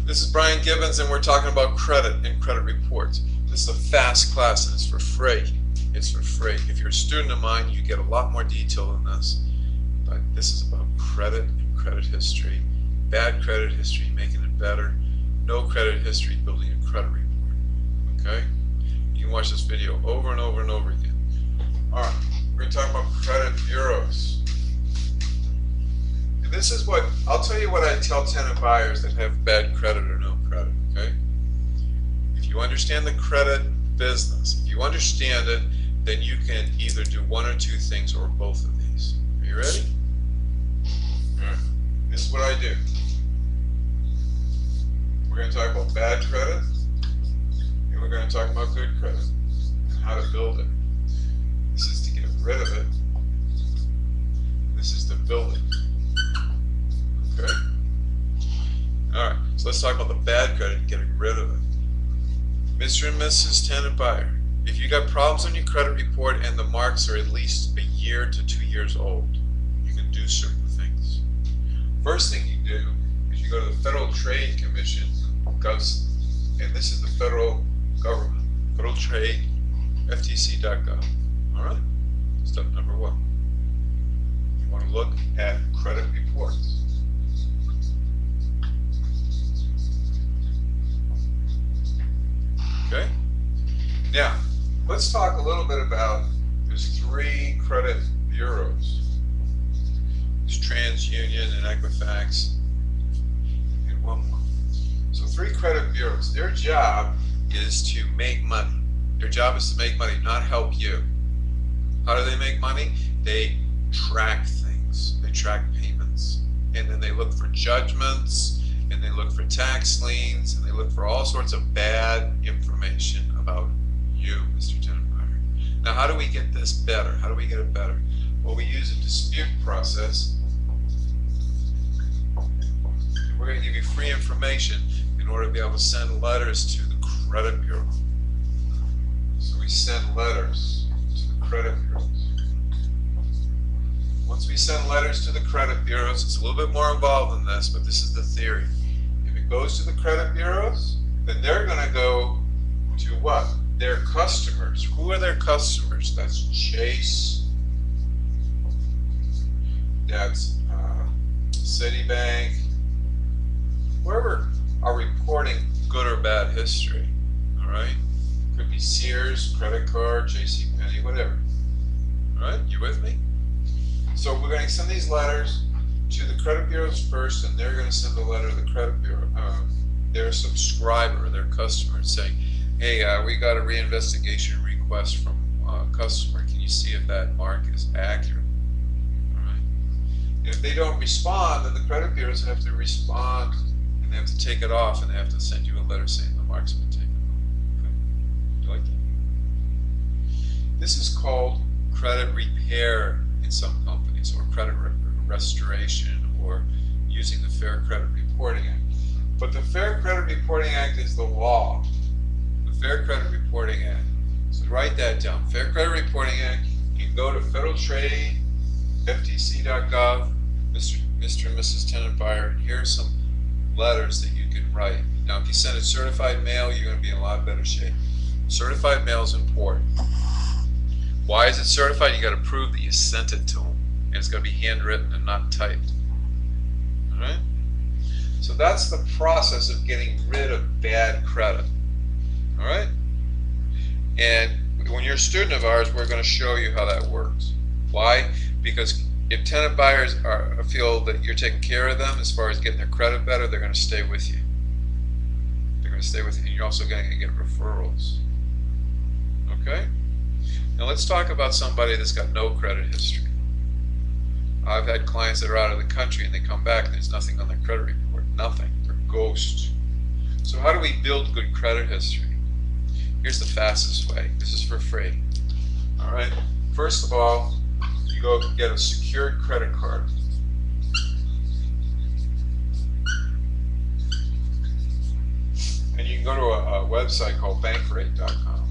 This is Brian Gibbons, and we're talking about credit and credit reports. This is a fast class, and it's for free. It's for free. If you're a student of mine, you get a lot more detail than this. But this is about credit and credit history. Bad credit history, making it better. No credit history, building a credit report. Okay? You can watch this video over and over and over again. Alright, we're going to talk about credit bureaus. And this is what, I'll tell you what I tell tenant buyers that have bad credit or no credit, okay? If you understand the credit business, if you understand it, then you can either do one or two things or both of these. Are you ready? Alright, this is what I do. We're going to talk about bad credit, and we're going to talk about good credit, and how to build it. This is to get rid of it. This is to build it. Okay? Alright, so let's talk about the bad credit and getting rid of it. Mr. and Mrs. Tenant Buyer, if you got problems on your credit report and the marks are at least a year to 2 years old, you can do certain things. First thing you do is you go to the Federal Trade Commission, and this is the federal government, Federal Trade, FTC.gov. Alright? Step number one. You want to look at credit reports. Okay? Now, let's talk a little bit about, there's 3 credit bureaus. There's TransUnion and Equifax, and one more. So 3 credit bureaus. Their job is to make money. Their job is to make money, not help you. How do they make money? They track things. They track payments. And then they look for judgments, and they look for tax liens, and they look for all sorts of bad information about you, Mr. Tenant Buyer. Now, how do we get this better? How do we get it better? Well, we use a dispute process. We're going to give you free information in order to be able to send letters to the credit bureau. So we send letters to the credit bureaus. Once we send letters to the credit bureaus, it's a little bit more involved than this, but this is the theory. If it goes to the credit bureaus, then they're going to go to what? Their customers. Who are their customers? That's Chase. That's Citibank. Whoever are reporting good or bad history. All right? Could be Sears, credit card, JCPenney, whatever. All right? You with me? So we're going to send these letters to the credit bureaus first, and they're going to send a letter to the credit bureau, their subscriber, their customer, saying, hey, we got a reinvestigation request from a customer. Can you see if that mark is accurate? All right. And if they don't respond, then the credit bureaus have to respond, and they have to take it off, and they have to send you a letter saying the mark's been taken off. Okay. You like that? This is called credit repair in some companies, or credit restoration, or using the Fair Credit Reporting Act. But the Fair Credit Reporting Act is the law. The Fair Credit Reporting Act. So write that down. Fair Credit Reporting Act. You can go to Federal Trade, FTC.gov, Mr. and Mrs. Tenant Buyer, and here are some letters that you can write. Now, if you send it certified mail, you're going to be in a lot better shape. Certified mail is important. Why is it certified? You got to prove that you sent it to them, and it's going to be handwritten and not typed. All right. So that's the process of getting rid of bad credit. All right. And when you're a student of ours, we're going to show you how that works. Why? Because if tenant buyers feel that you're taking care of them as far as getting their credit better, they're going to stay with you. They're going to stay with you, and you're also going to get referrals. Okay. Now let's talk about somebody that's got no credit history. I've had clients that are out of the country and they come back and there's nothing on their credit report. Nothing. They're ghosts. So how do we build good credit history? Here's the fastest way. This is for free. Alright? First of all, you go get a secured credit card. And you can go to a website called bankrate.com.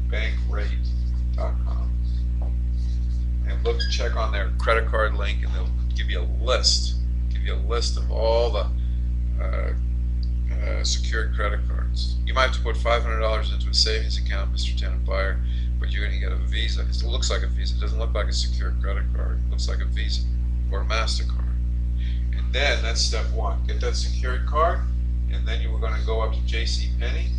Bankrate.com. And look, check on their credit card link, and they'll give you a list. Give you a list of all the unsecured credit cards. You might have to put $500 into a savings account, Mr. Tenant Buyer, but you're going to get a Visa. It looks like a Visa. It doesn't look like a secured credit card. It looks like a Visa or a MasterCard. And then that's step one. Get that secured card, and then you were going to go up to JCPenney,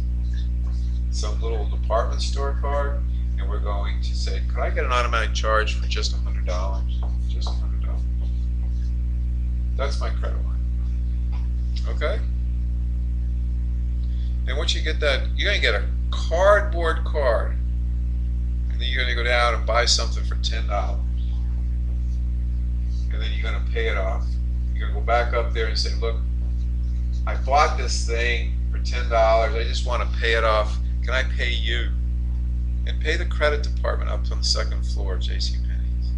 some little department store card, and we're going to say, could I get an automatic charge for just $100? Just $100. That's my credit line. Okay? And once you get that, you're going to get a cardboard card. And then you're going to go down and buy something for $10. And then you're going to pay it off. You're going to go back up there and say, look, I bought this thing for $10. I just want to pay it off. Can I pay you? And pay the credit department up on the second floor of JCPenney's.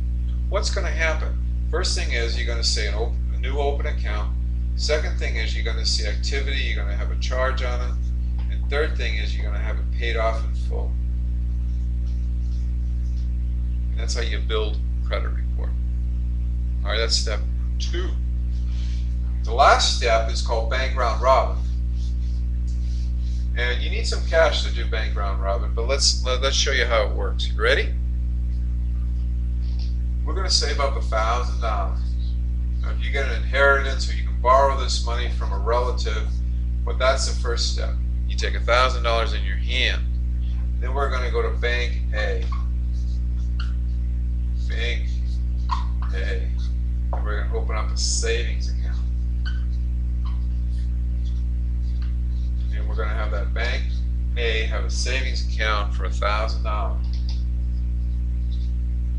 What's going to happen? First thing is you're going to say a new open account. Second thing is you're going to see activity. You're going to have a charge on it. And third thing is you're going to have it paid off in full. And that's how you build credit report. All right, that's step 2. The last step is called bank round robin. And you need some cash to do bank round robin, but let's show you how it works. You ready? We're going to save up $1,000. Now, if you get an inheritance or you can borrow this money from a relative, but that's the first step. You take $1,000 in your hand. Then we're going to go to Bank A. Bank A. And we're going to open up a savings account. And we're going to have that Bank A have a savings account for $1,000.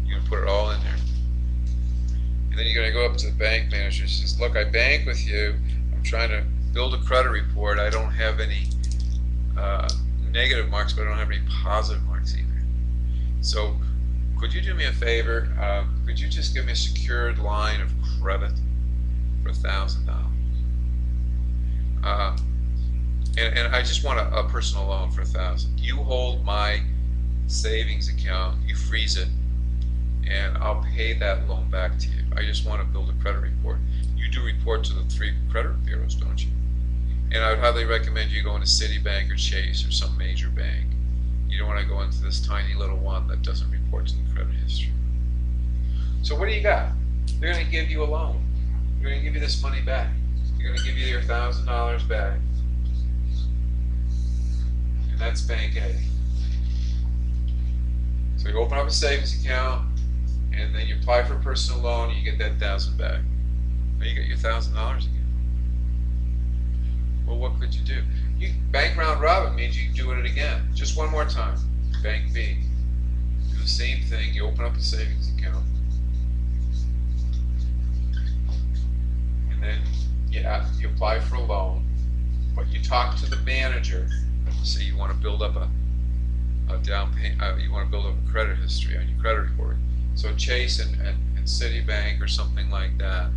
You're going to put it all in there. And then you're going to go up to the bank manager and says, look, I bank with you. I'm trying to build a credit report. I don't have any negative marks, but I don't have any positive marks either. So could you do me a favor? Could you just give me a secured line of credit for $1,000? And I just want a personal loan for $1,000. You hold my savings account, you freeze it, and I'll pay that loan back to you. I just want to build a credit report. You do report to the 3 credit bureaus, don't you? And I would highly recommend you going to Citibank or Chase or some major bank. You don't want to go into this tiny little one that doesn't report to the credit history. So what do you got? They're going to give you a loan. They're going to give you this money back. They're going to give you your $1,000 back. And that's Bank A. So you open up a savings account, and then you apply for a personal loan, and you get that $1,000 back. Now you get your $1,000 again. Well, what could you do? Bank round robin means you do it again. Just one more time. Bank B. Do the same thing. You open up a savings account. And then you apply for a loan. But you talk to the manager. Say you want to build up a down payment. You want to build up a credit history on your credit report. So Chase and Citibank or something like that.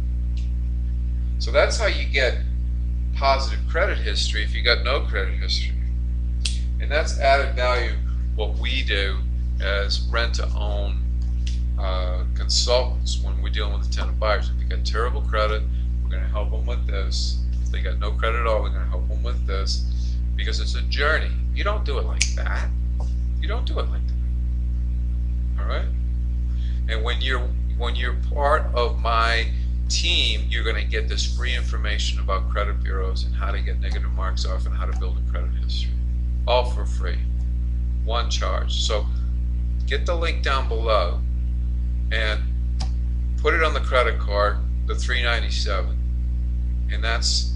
So that's how you get positive credit history if you got no credit history. And that's added value, what we do as rent-to-own consultants when we're dealing with the tenant buyers. If you got terrible credit, we're going to help them with this. If they got no credit at all, we're going to help them with this, because it's a journey. You don't do it like that. You don't do it like that. All right? And when you're part of my team, you're going to get this free information about credit bureaus and how to get negative marks off and how to build a credit history. All for free. One charge. So get the link down below and put it on the credit card, the $397. And that's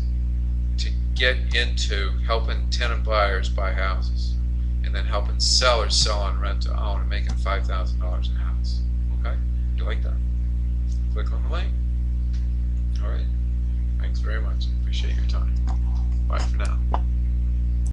to get into helping tenant buyers buy houses and then helping sellers sell on rent to own and making $5,000 a house. Okay? You like that? Click on the link. All right. Thanks very much. Appreciate your time. Bye for now.